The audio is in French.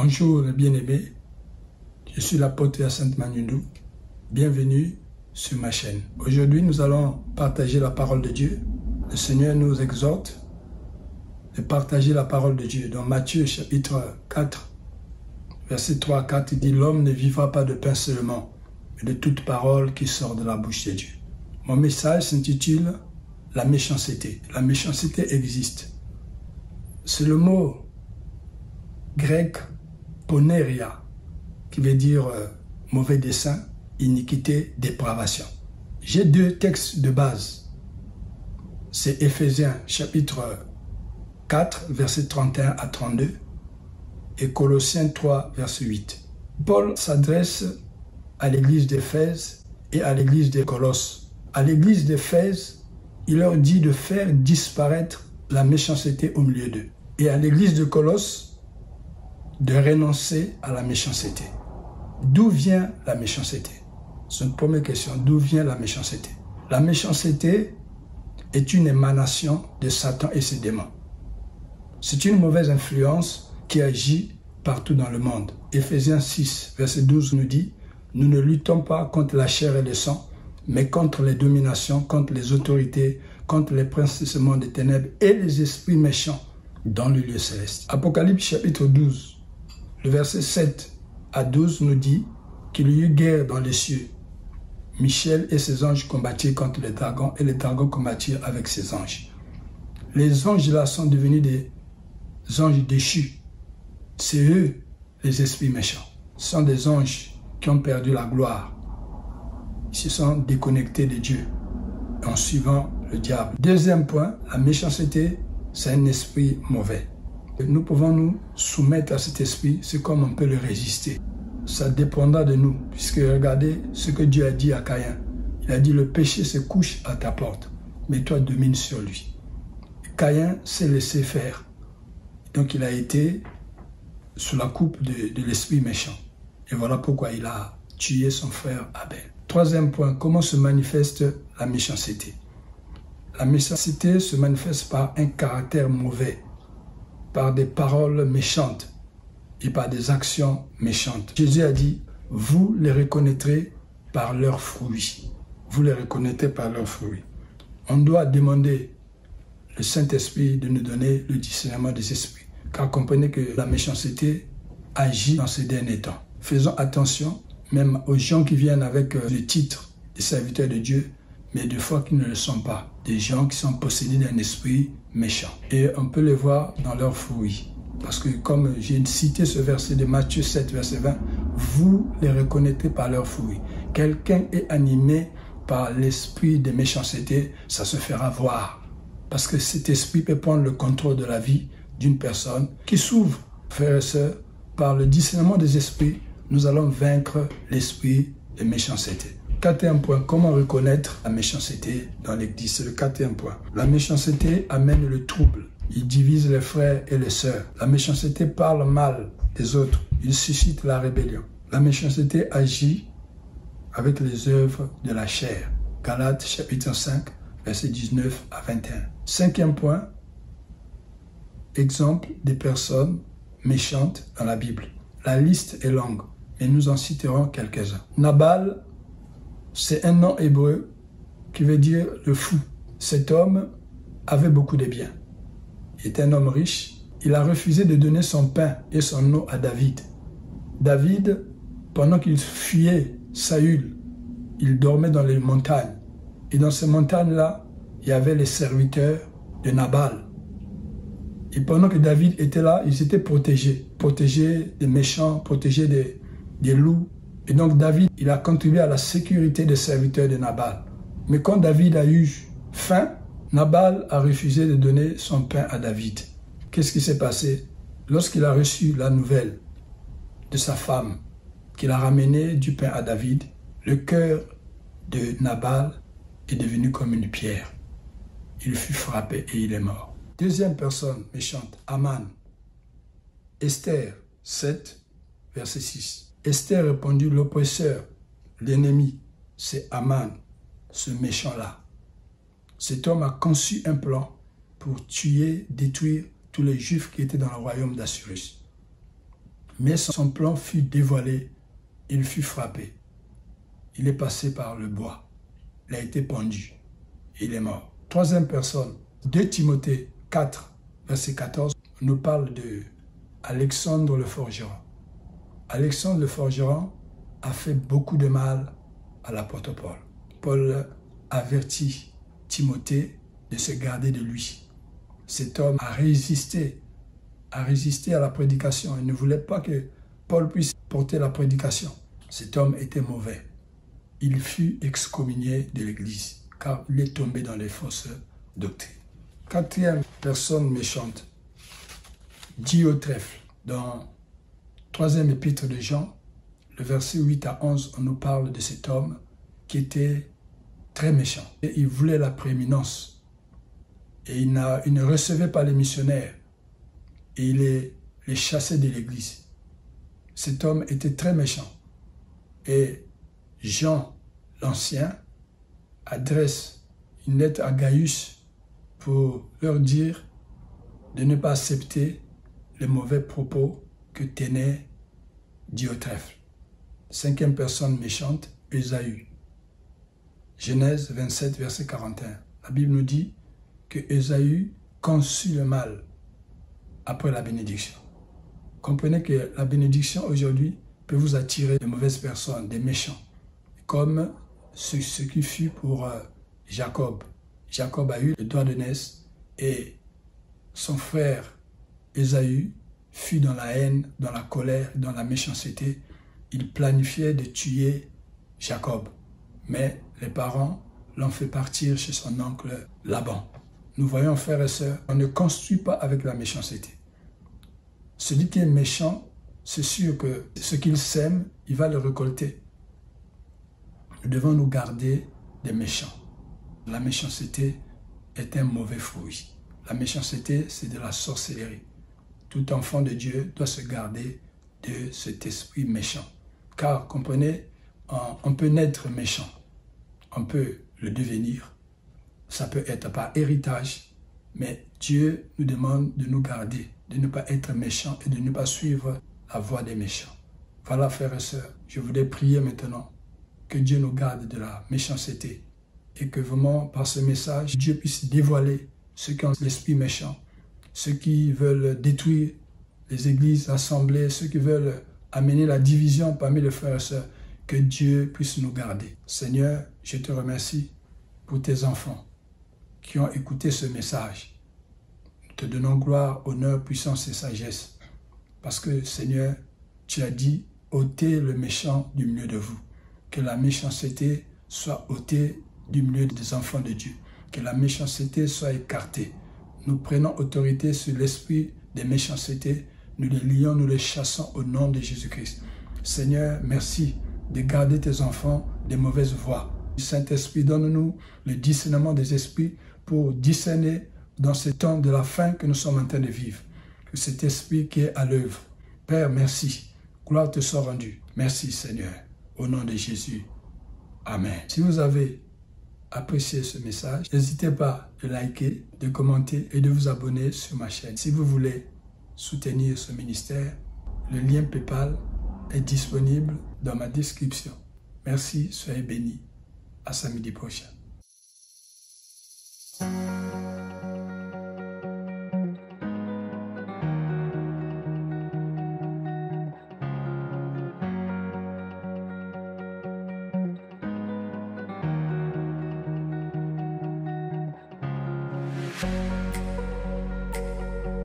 Bonjour les bien-aimés, je suis l'apôtre Hyacinthe Manyundu. Bienvenue sur ma chaîne. Aujourd'hui, nous allons partager la parole de Dieu. Le Seigneur nous exhorte de partager la parole de Dieu. Dans Matthieu chapitre 4, verset 3 à 4, il dit « L'homme ne vivra pas de pain seulement, mais de toute parole qui sort de la bouche de Dieu. » Mon message s'intitule « La méchanceté ». La méchanceté existe. C'est le mot grec « poneria » qui veut dire mauvais dessein, iniquité, dépravation. J'ai deux textes de base. C'est Éphésiens chapitre 4, verset 31 à 32 et Colossiens 3, verset 8. Paul s'adresse à l'église d'Éphèse et à l'église de Colosse. À l'église d'Éphèse, il leur dit de faire disparaître la méchanceté au milieu d'eux. Et à l'église de Colosse, de renoncer à la méchanceté. D'où vient la méchanceté? C'est une première question. D'où vient la méchanceté? La méchanceté est une émanation de Satan et ses démons. C'est une mauvaise influence qui agit partout dans le monde. Éphésiens 6, verset 12 nous dit « Nous ne luttons pas contre la chair et le sang, mais contre les dominations, contre les autorités, contre les princes de ce monde des ténèbres et les esprits méchants dans le lieu céleste. » Apocalypse chapitre 12, le verset 7 à 12 nous dit qu'il y eut guerre dans les cieux. Michel et ses anges combattirent contre les dragons et les dragons combattirent avec ses anges. Les anges là sont devenus des anges déchus. C'est eux les esprits méchants. Ce sont des anges qui ont perdu la gloire. Ils se sont déconnectés de Dieu en suivant le diable. Deuxième point, la méchanceté, c'est un esprit mauvais. Nous pouvons nous soumettre à cet esprit, c'est comme on peut le résister. Ça dépendra de nous, puisque regardez ce que Dieu a dit à Caïn. Il a dit, le péché se couche à ta porte, mais toi domine sur lui. Caïn s'est laissé faire. Donc il a été sous la coupe de l'esprit méchant. Et voilà pourquoi il a tué son frère Abel. Troisième point, comment se manifeste la méchanceté? La méchanceté se manifeste par un caractère mauvais, par des paroles méchantes et par des actions méchantes. Jésus a dit, vous les reconnaîtrez par leurs fruits. Vous les reconnaîtrez par leurs fruits. On doit demander le Saint-Esprit de nous donner le discernement des esprits. Car comprenez que la méchanceté agit dans ces derniers temps. Faisons attention, même aux gens qui viennent avec le titre de serviteurs de Dieu, mais des fois qui ne le sont pas. Des gens qui sont possédés d'un esprit méchant. Et on peut les voir dans leurs fruits. Parce que comme j'ai cité ce verset de Matthieu 7, verset 20, vous les reconnaîtrez par leurs fruits. Quelqu'un est animé par l'esprit de méchanceté, ça se fera voir. Parce que cet esprit peut prendre le contrôle de la vie d'une personne qui s'ouvre, frères et sœurs, par le discernement des esprits, nous allons vaincre l'esprit de méchanceté. Quatrième point, comment reconnaître la méchanceté dans l'église? C'est le quatrième point. La méchanceté amène le trouble. Il divise les frères et les sœurs. La méchanceté parle mal des autres. Il suscite la rébellion. La méchanceté agit avec les œuvres de la chair. Galates chapitre 5, versets 19 à 21. Cinquième point, exemple des personnes méchantes dans la Bible. La liste est longue, mais nous en citerons quelques-uns. Nabal, c'est un nom hébreu qui veut dire le fou. Cet homme avait beaucoup de biens. Il était un homme riche. Il a refusé de donner son pain et son eau à David. David, pendant qu'il fuyait Saül, il dormait dans les montagnes. Et dans ces montagnes-là, il y avait les serviteurs de Nabal. Et pendant que David était là, ils étaient protégés. Protégés des méchants, protégés des loups. Et donc David, il a contribué à la sécurité des serviteurs de Nabal. Mais quand David a eu faim, Nabal a refusé de donner son pain à David. Qu'est-ce qui s'est passé? Lorsqu'il a reçu la nouvelle de sa femme, qu'il a ramené du pain à David, le cœur de Nabal est devenu comme une pierre. Il fut frappé et il est mort. Deuxième personne méchante, Aman. Esther 7, verset 6. Esther répondit, l'oppresseur, l'ennemi, c'est Aman, ce méchant-là. Cet homme a conçu un plan pour tuer, détruire tous les Juifs qui étaient dans le royaume d'Assyrus. Mais son plan fut dévoilé, il fut frappé. Il est passé par le bois, il a été pendu, il est mort. Troisième personne, 2 Timothée 4, verset 14, nous parle de Alexandre le forgeron. Alexandre le forgeron a fait beaucoup de mal à l'apôtre Paul. Paul avertit Timothée de se garder de lui. Cet homme a résisté à la prédication. Il ne voulait pas que Paul puisse porter la prédication. Cet homme était mauvais. Il fut excommunié de l'Église, car il est tombé dans les fausses doctrines. Quatrième personne méchante, Diotrephe. Dans 3e épître de Jean, le verset 8 à 11, on nous parle de cet homme qui était très méchant. Et il voulait la prééminence. Et il ne recevait pas les missionnaires. Et il les chassait de l'Église. Cet homme était très méchant. Et Jean l'Ancien adresse une lettre à Gaius pour leur dire de ne pas accepter les mauvais propos que tenait Diotrephe. 5e personne méchante, Ésaü. Genèse 27, verset 41. La Bible nous dit que Ésaü conçut le mal après la bénédiction. Comprenez que la bénédiction aujourd'hui peut vous attirer de mauvaises personnes, des méchants, comme ce qui fut pour Jacob. Jacob a eu le doigt d'aînesse et son frère Ésaü fut dans la haine, dans la colère, dans la méchanceté. Il planifiait de tuer Jacob, mais les parents l'ont fait partir chez son oncle Laban. Nous voyons, frères et sœurs, on ne construit pas avec la méchanceté. Celui qui est méchant, c'est sûr que ce qu'il sème, il va le récolter. Nous devons nous garder des méchants. La méchanceté est un mauvais fruit. La méchanceté, c'est de la sorcellerie. Tout enfant de Dieu doit se garder de cet esprit méchant. Car, comprenez, on peut naître méchant. On peut le devenir. Ça peut être par héritage. Mais Dieu nous demande de nous garder, de ne pas être méchants et de ne pas suivre la voie des méchants. Voilà, frères et sœurs, je voudrais prier maintenant que Dieu nous garde de la méchanceté et que vraiment, par ce message, Dieu puisse dévoiler ceux qui ont l'esprit méchant, ceux qui veulent détruire les églises, l'assemblée, ceux qui veulent amener la division parmi les frères et sœurs, que Dieu puisse nous garder. Seigneur, je te remercie pour tes enfants qui ont écouté ce message. Nous te donnons gloire, honneur, puissance et sagesse. Parce que, Seigneur, tu as dit, ôtez le méchant du milieu de vous. Que la méchanceté soit ôtée du milieu des enfants de Dieu. Que la méchanceté soit écartée. Nous prenons autorité sur l'esprit des méchancetés. Nous les lions, nous les chassons au nom de Jésus-Christ. Seigneur, merci de garder tes enfants des mauvaises voies. Saint-Esprit, donne-nous le discernement des esprits pour discerner dans ce temps de la fin que nous sommes en train de vivre. Que cet esprit qui est à l'œuvre. Père, merci. Gloire te soit rendue. Merci, Seigneur. Au nom de Jésus. Amen. Si vous avez apprécié ce message, n'hésitez pas de liker, de commenter et de vous abonner sur ma chaîne. Si vous voulez soutenir ce ministère, le lien PayPal est disponible dans ma description. Merci, soyez bénis. À samedi prochain.